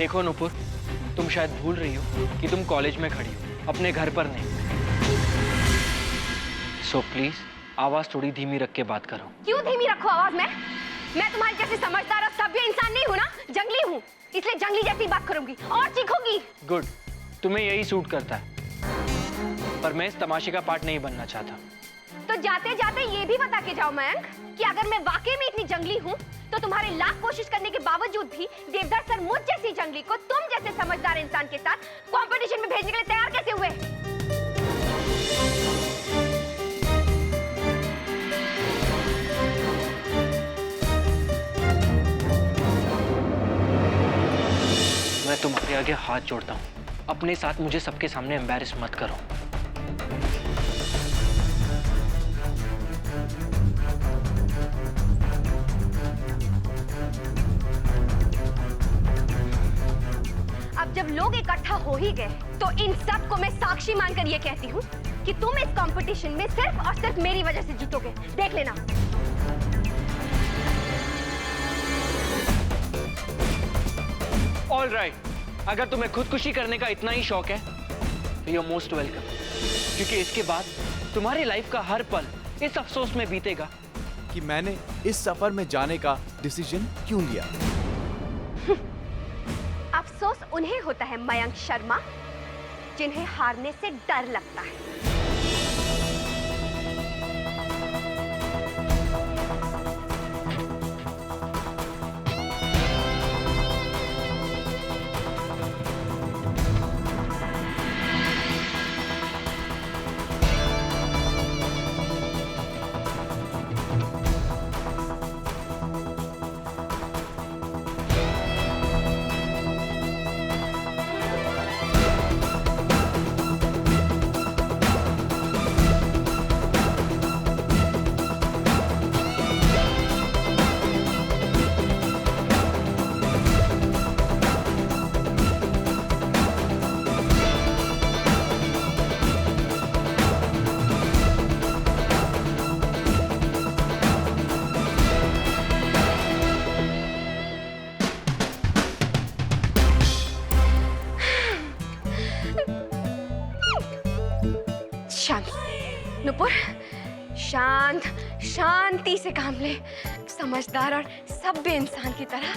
देखो नुपुर, तुम शायद भूल रही हो कि तुम कॉलेज में खड़ी हो, अपने घर पर नहीं। सो प्लीज आवाज थोड़ी धीमी रख के बात करो। क्यों धीमी रखो आवाज में? मैं तुम्हारी जैसी समझदार और सभ्य इंसान नहीं हूँ ना, जंगली हूँ, इसलिए जंगली जैसी बात करूंगी और चीखूंगी। गुड, तुम्हें यही सूट करता है, पर मैं इस तमाशे का पार्ट नहीं बनना चाहता। तो जाते जाते ये भी बता के जाओ मयंक कि अगर मैं वाकई में इतनी जंगली हूँ तो तुम्हारे लाख कोशिश करने के बावजूद भी देवदार सर मुझ जैसी जंगली को तुम जैसे समझदार इंसान के साथ कंपटीशन में भेजने के लिए तैयार कैसे हुए? मैं तुम्हारे आगे हाथ जोड़ता हूँ, अपने साथ मुझे सबके सामने एम्बैरेस मत करो। अब जब लोग इकट्ठा हो ही गए तो इन सब को मैं साक्षी मानकर ये कहती हूँ कि तुम इस कंपटीशन में सिर्फ और सिर्फ मेरी वजह से जीतोगे, देख लेना। ऑल राइट, अगर तुम्हें खुदकुशी करने का इतना ही शौक है तो यू आर मोस्ट वेलकम, क्योंकि इसके बाद तुम्हारी लाइफ का हर पल इस अफसोस में बीतेगा कि मैंने इस सफर में जाने का डिसीजन क्यों लिया। अफसोस उन्हें होता है मयंक शर्मा जिन्हें हारने से डर लगता है। शांत नुपुर, शांत, शांति से काम ले। समझदार और सभ्य इंसान की तरह,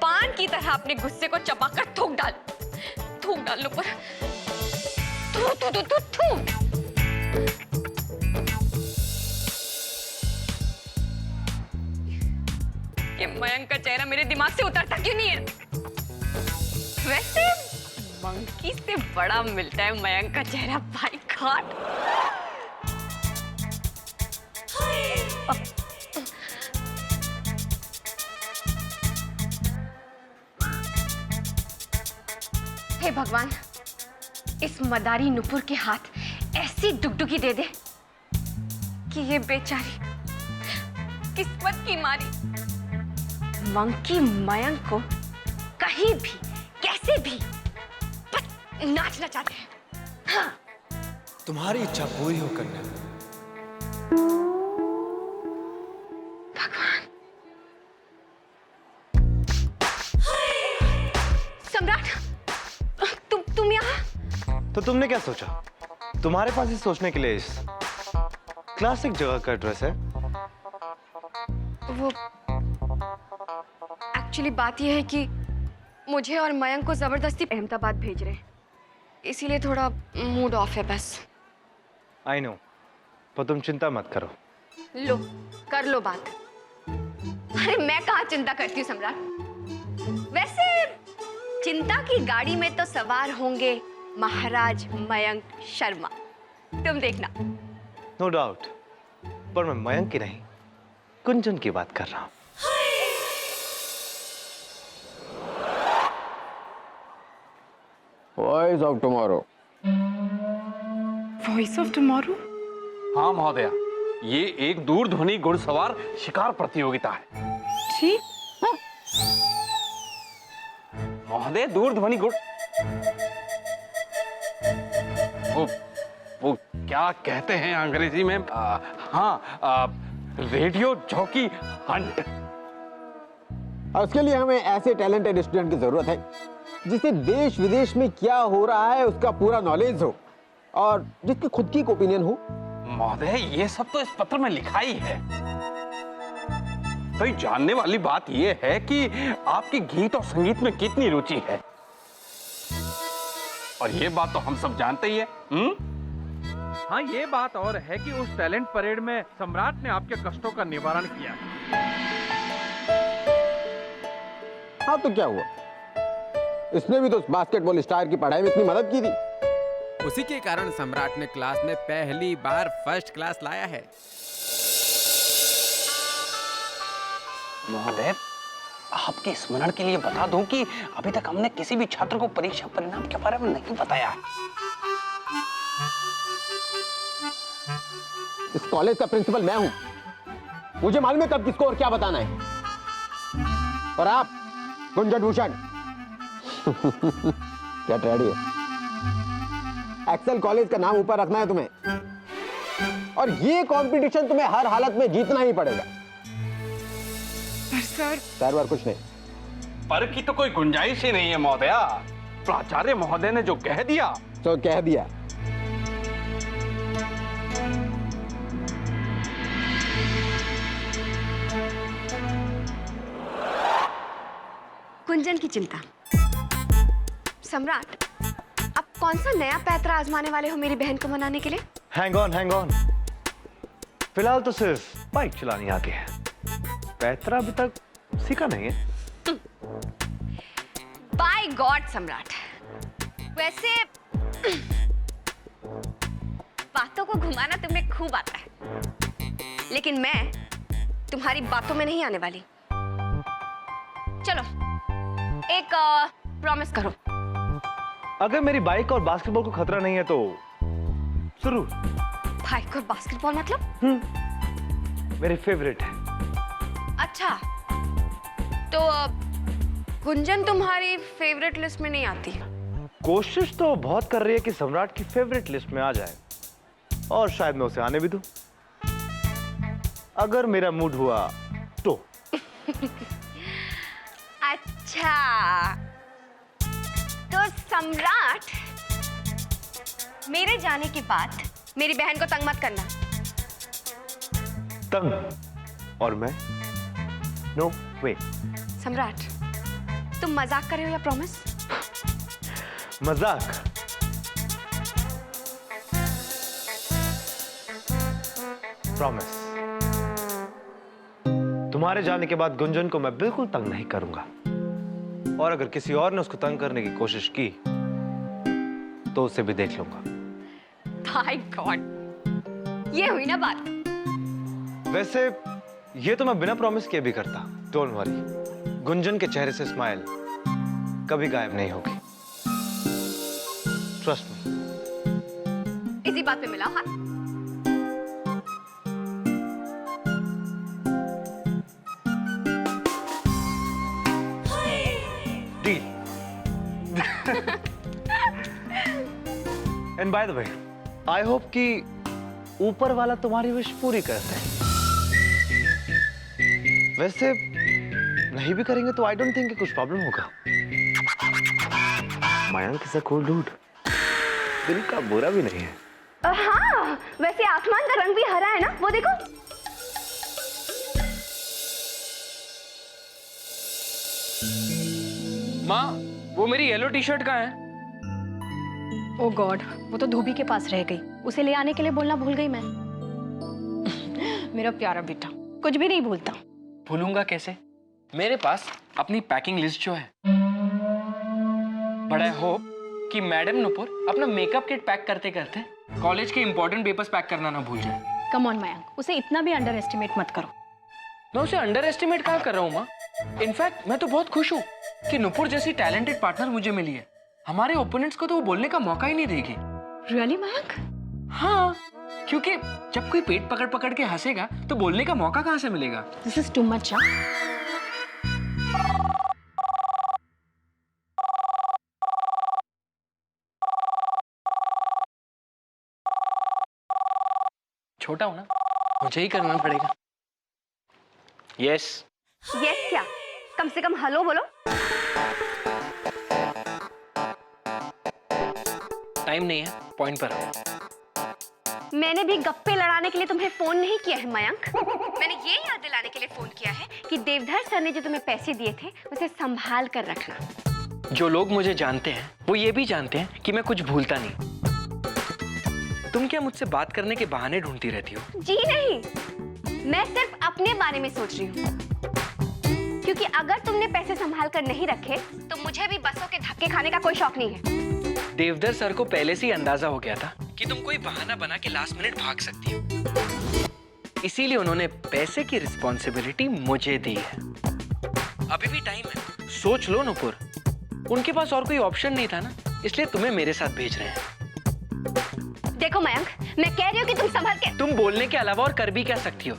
पान की तरह अपने गुस्से को चबाकर थूक डाल नुपुर, थू थू थू थू थू। ये मयंक का चेहरा मेरे दिमाग से उतरता क्यों नहीं है? वैसे मंकी से बड़ा मिलता है मयंक का चेहरा, भाई घाट। हे भगवान, इस मदारी नुपुर के हाथ ऐसी डुगडुगी दे दे कि ये बेचारी किस्मत की मारी मंकी मयंक को कहीं भी कैसे भी बस नाचना चाहते हैं। हाँ। तुम्हारी इच्छा पूरी हो कन्या। भगवान। सम्राट, तुम यहाँ? तो तुमने क्या सोचा? तुम्हारे पास ही सोचने के लिए इस क्लासिक जगह का एड्रेस है? वो एक्चुअली बात यह है कि मुझे और मयंक को जबरदस्ती अहमदाबाद भेज रहे हैं, इसीलिए थोड़ा मूड ऑफ है बस। आई नो, पर तुम चिंता मत करो। लो, कर लो बात। अरे मैं कहाँ चिंता करती हूँ सम्राट। वैसे चिंता की गाड़ी में तो सवार होंगे महाराज मयंक शर्मा, तुम देखना। नो डाउट, पर मैं मयंक की नहीं, कुंजन की बात कर रहा हूँ। Voice of tomorrow. Voice of tomorrow? हाँ महोदया, ये एक दूरध्वनि घुड़सवार शिकार प्रतियोगिता है। ठीक। महोदय, दूरध्वनि घुड़ वो क्या कहते हैं अंग्रेजी में? हाँ, रेडियो जॉकी हंट। और उसके लिए हमें ऐसे टैलेंटेड स्टूडेंट की जरूरत है जिसे देश विदेश में क्या हो रहा है उसका पूरा नॉलेज हो और जिसकी खुद की ओपिनियन हो। महोदय, ये सब तो इस पत्र में लिखा ही है। भाई, जानने वाली बात यह है कि आपकी गीत और संगीत में कितनी रुचि है, और ये बात तो हम सब जानते ही है। हाँ, ये बात और है कि उस टैलेंट परेड में सम्राट ने आपके कष्टों का निवारण किया। हाँ तो क्या हुआ, इसने भी तो उस बास्केटबॉल स्टार की पढ़ाई में इतनी मदद की थी। उसी के कारण सम्राट ने क्लास में पहली बार फर्स्ट क्लास लाया है। महोदय, आपके स्मरण के लिए बता दूं कि अभी तक हमने किसी भी छात्र को परीक्षा परिणाम के बारे में नहीं बताया है। इस कॉलेज का प्रिंसिपल मैं हूं, मुझे मालूम है कब किसको और क्या बताना है। और आप गुंजन भूषण क्या ट्रेडी है, एक्सेल कॉलेज का नाम ऊपर रखना है तुम्हें, और ये कंपटीशन तुम्हें हर हालत में जीतना ही पड़ेगा। पर सर और कुछ नहीं। पर की तो कोई गुंजाइश ही नहीं है महोदया। प्राचार्य महोदय ने जो कह दिया तो कह दिया। गुंजन की चिंता। सम्राट, अब कौन सा नया पैतरा आजमाने वाले हो मेरी बहन को मनाने के लिए? Hang on. फिलहाल तो सिर्फ बाइक चलानी आती है, पैतरा अभी तक सीखा नहीं है। बाय गॉड सम्राट, वैसे बातों को घुमाना तुम्हें खूब आता है, लेकिन मैं तुम्हारी बातों में नहीं आने वाली। चलो एक प्रॉमिस करो। अगर मेरी बाइक और बास्केटबॉल को खतरा नहीं है तो जरूर। बाइक और बास्केटबॉल मतलब? मेरे फेवरेट है। अच्छा, तो गुंजन तुम्हारी फेवरेट लिस्ट में नहीं आती? कोशिश तो बहुत कर रही है कि सम्राट की फेवरेट लिस्ट में आ जाए, और शायद मैं उसे आने भी दूं, अगर मेरा मूड हुआ तो। अच्छा, तो सम्राट, मेरे जाने के बाद मेरी बहन को तंग मत करना। तंग? और मैं? नो वे। सम्राट, तुम मजाक कर रहे हो या प्रॉमिस? मजाक। प्रॉमिस। तुम्हारे जाने के बाद गुंजन को मैं बिल्कुल तंग नहीं करूंगा, और अगर किसी और ने उसको तंग करने की कोशिश की तो उसे भी देख लूंगा। बाय गॉड, ये हुई ना बात। वैसे ये तो मैं बिना प्रॉमिस किए भी करता। डोंट वरी, गुंजन के चेहरे से स्माइल कभी गायब नहीं होगी। Trust me. इसी बात पे मिला हाथ। And by the way, I hope कि ऊपर वाला तुम्हारी विश पूरी करते हैं। वैसे नहीं भी करेंगे तो आई डोंट थिंक कि कुछ प्रॉब्लम होगा। Mayank is a cool dude, दिल का बुरा भी नहीं है। हाँ, वैसे आसमान का रंग भी हरा है ना, वो देखो। माँ, वो मेरी येलो टी शर्ट कहाँ है? ओह गॉड, वो तो धोबी के पास रह गई। उसे ले आने के लिए बोलना भूल गई मैं। मेरा प्यारा बेटा कुछ भी नहीं भूलता। भूलूंगा कैसे? मेरे पास अपनी पैकिंग लिस्ट जो है। बट आई होप कि मैडम नुपुर अपना मेकअप किट पैक करते करते कॉलेज के इंपॉर्टेंट पेपर्स पैक करना ना भूल जाए। कम ऑन मयंक, उसे इतना भी अंडर एस्टिमेट मत करो। मैं उसे अंडर एस्टिमेट कहाँ कर रहा हूँ माँ? इनफैक्ट मैं तो बहुत खुश हूँ कि नुपुर जैसी टैलेंटेड पार्टनर मुझे मिली है। हमारे ओपोनेंट्स को तो वो बोलने का मौका ही नहीं देगी। रियली मयंक? हाँ, क्योंकि जब कोई पेट पकड़ पकड़ के हंसेगा तो बोलने का मौका कहाँ से मिलेगा? This is too much. छोटा हूं ना, मुझे ही करना पड़ेगा। यस। यस क्या? कम से कम हेलो बोलो। टाइम नहीं है, पॉइंट पर आओ। मैंने भी गप्पे लड़ाने के लिए तुम्हें फोन नहीं किया है मयंक। मैंने ये याद दिलाने के लिए फोन किया है कि देवधर सर ने जो तुम्हें पैसे दिए थे उसे संभाल कर रखना। जो लोग मुझे जानते हैं वो ये भी जानते हैं कि मैं कुछ भूलता नहीं। तुम क्या मुझसे बात करने के बहाने ढूंढती रहती हो? जी नहीं, मैं सिर्फ अपने बारे में सोच रही हूँ, क्योंकि अगर तुमने पैसे संभाल कर नहीं रखे तो मुझे भी बसों के धक्के खाने का कोई शौक नहीं है। देवधर सर को पहले से ही अंदाजा हो गया था कि तुम कोई बहाना बना के लास्ट मिनट भाग सकती हो, इसीलिए उन्होंने पैसे की रिस्पॉन्सिबिलिटी मुझे दी है। अभी भी टाइम है, सोच लो नुपुर। उनके पास और कोई ऑप्शन नहीं था ना, इसलिए तुम्हें मेरे साथ भेज रहे हैं। देखो मयंक, मैं कह रही हूँ कि तुम संभल के। तुम बोलने के अलावा और कर भी क्या सकती हो?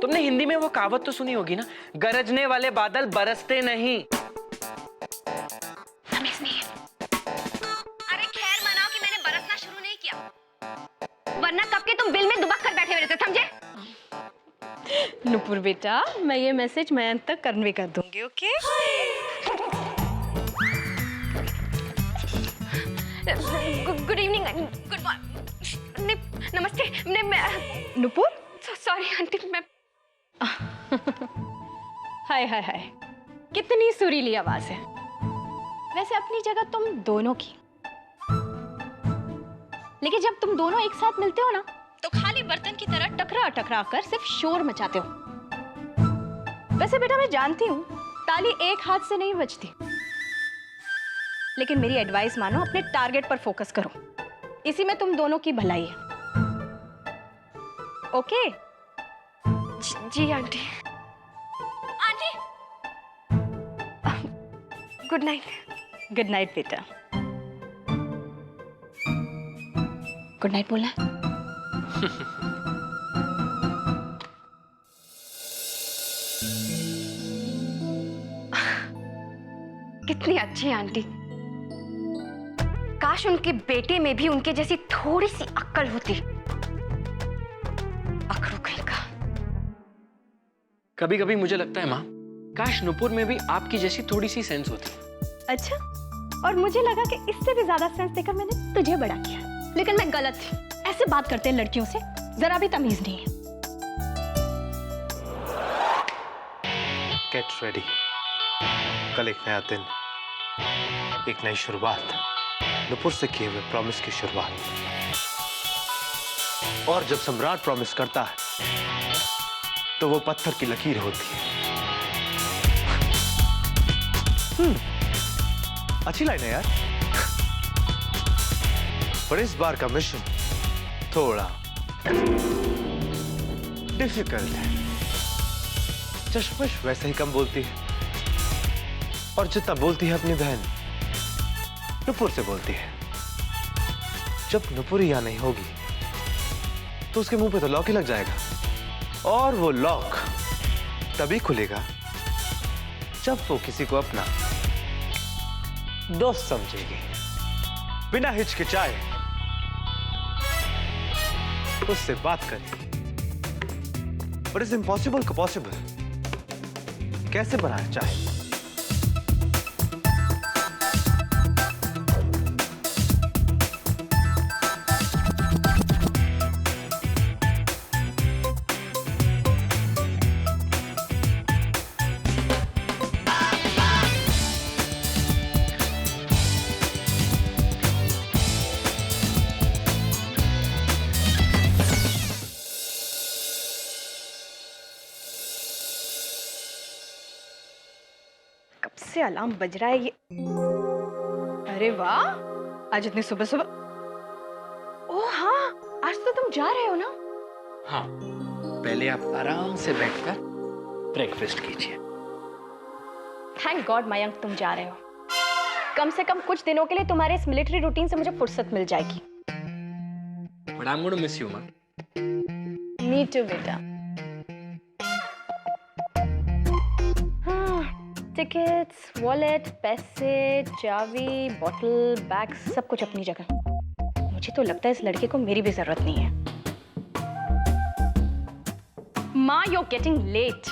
तुमने हिंदी में वो कहावत तो सुनी होगी ना, गरजने वाले बादल बरसते नहीं। तमीज नहीं है। अरे खैर मनाओ कि मैंने बरसना शुरू नहीं किया, वरना कब के तुम बिल में दुबक कर बैठे हुए रहते, समझे? नुपुर बेटा, मैं ये मैसेज मयंक तक कन्वे कर दूंगी, okay? Good evening, good morning, नमस्ते। नुपुर, सॉरी आंटी, मैं हाय हाय हाय, कितनी सुरीली आवाज है। वैसे अपनी जगह तुम दोनों की, लेकिन जब तुम दोनों एक साथ मिलते हो ना तो खाली बर्तन की तरह टकरा टकरा कर सिर्फ शोर मचाते हो। वैसे बेटा मैं जानती हूँ ताली एक हाथ से नहीं बजती, लेकिन मेरी एडवाइस मानो, अपने टारगेट पर फोकस करो, इसी में तुम दोनों की भलाई है। ओके? जी aunty. Aunty, good night. Good night बेटा। गुड नाइट बोलना है? कितनी अच्छी आंटी। काश उनके बेटे में भी उनके जैसी थोड़ी सी अक्ल होती। अकड़ू कहीं का। कभी कभी मुझे लगता है माँ, काश नुपुर में भी आपकी जैसी थोड़ी सी सेंस होती। अच्छा, और मुझे लगा कि इससे भी ज्यादा सेंस देकर मैंने तुझे बड़ा किया, लेकिन मैं गलत थी। ऐसे बात करते हैं लड़कियों से, जरा भी तमीज नहीं है। गेट रेडी, कल एक नया दिन, एक नई शुरुआत, नुपुर से किए हुए प्रॉमिस की शुरुआत। और जब सम्राट प्रॉमिस करता है तो वो पत्थर की लकीर होती है। अच्छी लाइन है यार, पर इस बार का मिशन थोड़ा डिफिकल्ट है। चश्मश वैसे ही कम बोलती है, और जितना बोलती है अपनी बहन नुपुर से बोलती है। जब नुपुर यहाँ नहीं होगी तो उसके मुंह पे तो लॉक ही लग जाएगा, और वो लॉक तभी खुलेगा जब वो किसी को अपना दोस्त समझेगी, बिना हिचकिचाए उससे बात करेगी। बट इस इम्पॉसिबल को पॉसिबल कैसे बनाया चाहे? कब से अलार्म बज रहा है ये? अरे वाह, आज इतनी सुबह सुबह। ओह हाँ, आज तो तुम जा रहे हो ना? हाँ, पहले आप आराम से बैठकर ब्रेकफास्ट कीजिए। थैंक गॉड मयंक तुम जा रहे हो। कम से कम कुछ दिनों के लिए तुम्हारे इस मिलिट्री रूटीन से मुझे फुर्सत मिल जाएगी। But I am going to miss you मां। मी टू बेटा। टिकट्स, वॉलेट, पैसे, चाबी, बॉटल, बैग, सब कुछ अपनी जगह। मुझे तो लगता है इस लड़के को मेरी भी जरूरत नहीं है। माँ, you're getting late.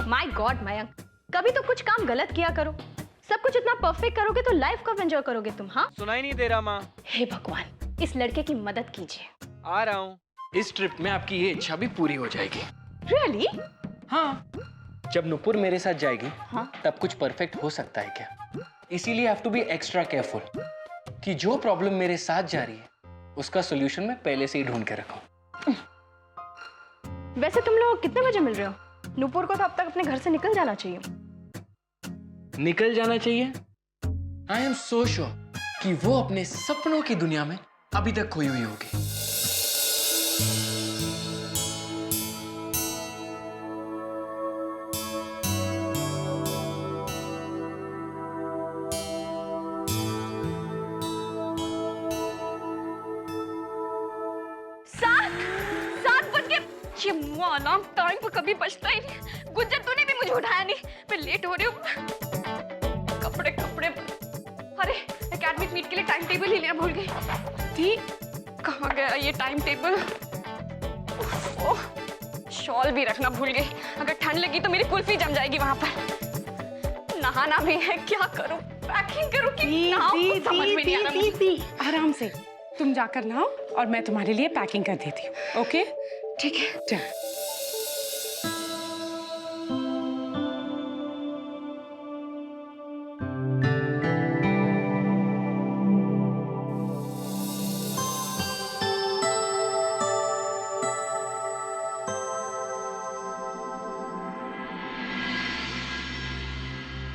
My God Mayank, कभी तो कुछ काम गलत किया करो। सब कुछ इतना परफेक्ट करोगे तो लाइफ कब एंजॉय करोगे तुम? हाँ, सुनाई नहीं दे रहा माँ। हे भगवान, इस लड़के की मदद कीजिए। आ रहा हूँ। इस ट्रिप में आपकी ये इच्छा भी पूरी हो जाएगी। रियली? हाँ, जब नुपुर मेरे साथ जाएगी हाँ? तब कुछ परफेक्ट हो सकता है क्या? इसीलिए have to be extra careful कि जो प्रॉब्लम मेरे साथ जा रही है उसका सॉल्यूशन मैं पहले से ही ढूंढ के रखूं। वैसे तुम लोग कितने बजे मिल रहे हो? नूपुर को तो अब तक अपने घर से निकल जाना चाहिए। निकल जाना चाहिए? आई एम सो श्योर कि वो अपने सपनों की दुनिया में अभी तक खोई हुई होगी। ये मुआ अलार्म टाइम पर कभी बजता ही नहीं। गुज्जर, तूने भी मुझे उठाया नहीं, मैं लेट हो रही हूँ। कपड़े कपड़े, अरे एकेडमिक मीट के लिए टाइम टेबल ही लेना भूल गई थी। कहाँ गया ये टाइम टेबल? शॉल भी रखना भूल गई। अगर ठंड लगी तो मेरी कुल्फी जम जाएगी वहां पर। नहाना भी है, क्या करूं? पैकिंग करूं कि नहाऊं? समझ में नहीं आ रहा मुझे। आराम से, तुम जाकर नहाओ और मैं तुम्हारे लिए पैकिंग कर देती हूँ। ओके, ठीक है। चल।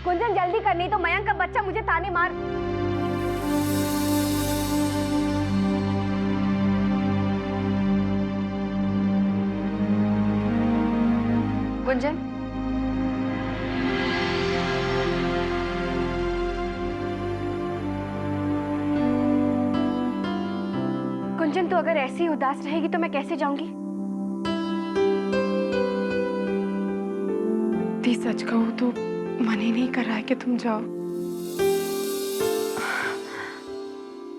गुंजन, जल्दी करनी तो मयंक का बच्चा मुझे ताने मार। गुंजन, गुंजन, तू अगर ऐसी उदास रहेगी तो मैं कैसे जाऊंगी? दी, सच कहूँ तो मन ही नहीं कर रहा है कि तुम जाओ।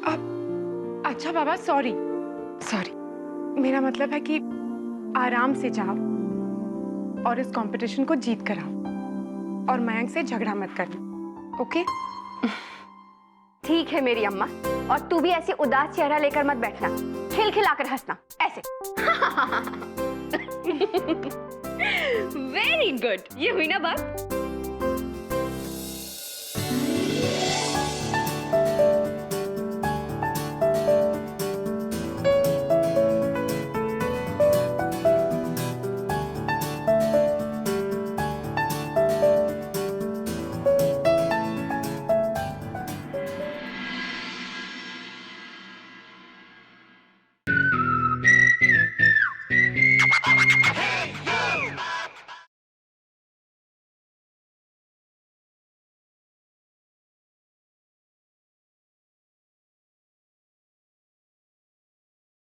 अब अच्छा बाबा, सॉरी सॉरी, मेरा मतलब है कि आराम से जाओ और इस कंपटीशन को जीत कर आओ और मयंक से झगड़ा मत करना। ओके? ठीक है मेरी अम्मा, और तू भी ऐसे उदास चेहरा लेकर मत बैठना, खिलखिलाकर हंसना ऐसे। वेरी गुड, ये हुई ना बात?